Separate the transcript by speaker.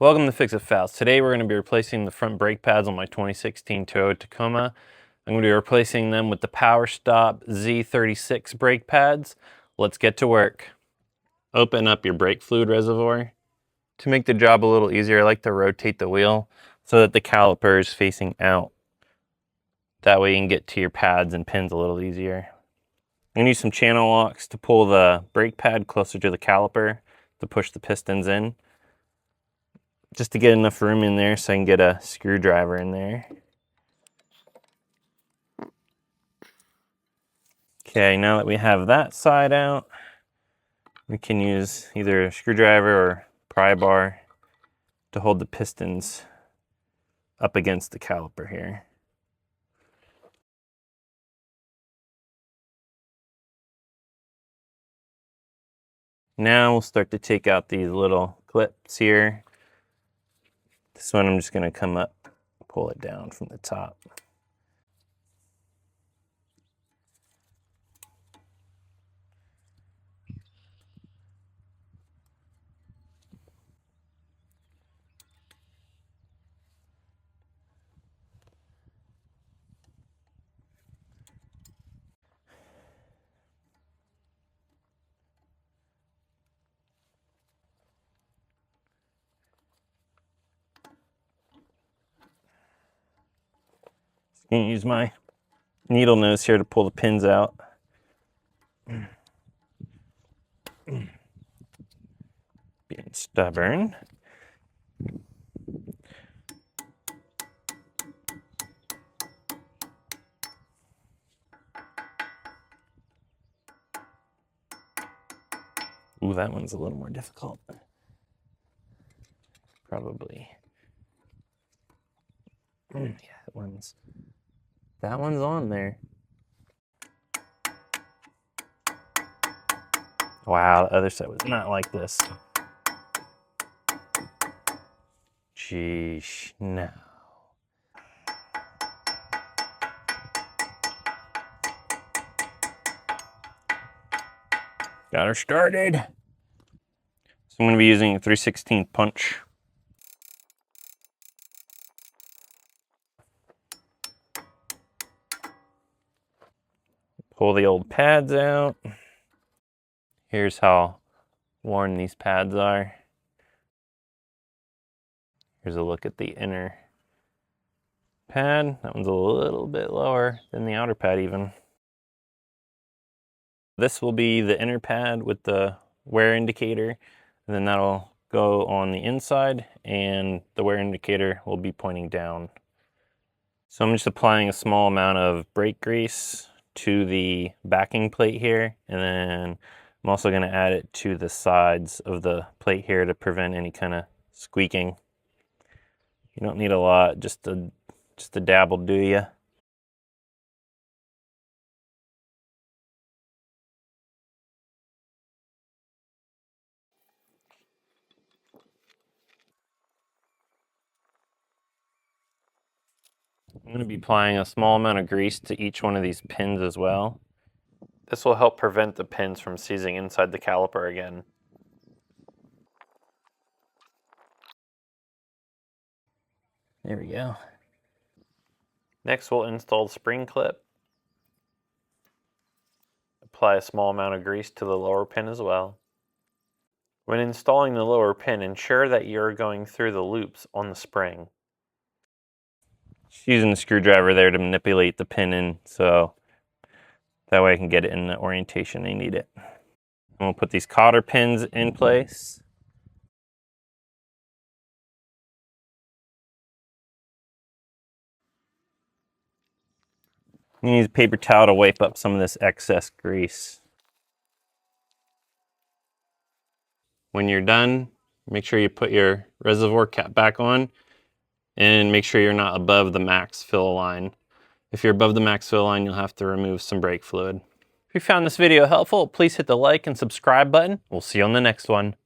Speaker 1: Welcome to Fix It Fast. Today we're going to be replacing the front brake pads on my 2016 Toyota Tacoma. I'm going to be replacing them with the PowerStop Z36 brake pads. Let's get to work. Open up your brake fluid reservoir. To make the job a little easier, I like to rotate the wheel so that the caliper is facing out. That way you can get to your pads and pins a little easier. I'm going to use some channel locks to pull the brake pad closer to the caliper to push the pistons in. Just to get enough room in there so I can get a screwdriver in there. Okay, now that we have that side out, we can use either a screwdriver or pry bar to hold the pistons up against the caliper here. Now we'll start to take out these little clips here. This one I'm just going to come up, pull it down from the top. I'm going to use my needle nose here to pull the pins out. Being stubborn. Ooh, that one's a little more difficult. Probably. Yeah, that one's on there. Wow, the other side was not like this. Sheesh, no. Got her started. So I'm going to be using a 3/16 punch. Pull the old pads out. Here's how worn these pads are. Here's a look at the inner pad. That one's a little bit lower than the outer pad even. This will be the inner pad with the wear indicator, and then that'll go on the inside, and the wear indicator will be pointing down. So I'm just applying a small amount of brake grease to the backing plate here, and then I'm also going to add it to the sides of the plate here to prevent any kind of squeaking. You don't need a lot, just a dab will do ya. I'm going to be applying a small amount of grease to each one of these pins as well. This will help prevent the pins from seizing inside the caliper again. There we go. Next we'll install the spring clip. Apply a small amount of grease to the lower pin as well. When installing the lower pin, ensure that you're going through the loops on the spring. Just using the screwdriver there to manipulate the pin in, so that way I can get it in the orientation I need it. And we'll put these cotter pins in place. You use a paper towel to wipe up some of this excess grease. When you're done, make sure you put your reservoir cap back on and make sure you're not above the max fill line. If you're above the max fill line, you'll have to remove some brake fluid. If you found this video helpful, please hit the like and subscribe button. We'll see you on the next one.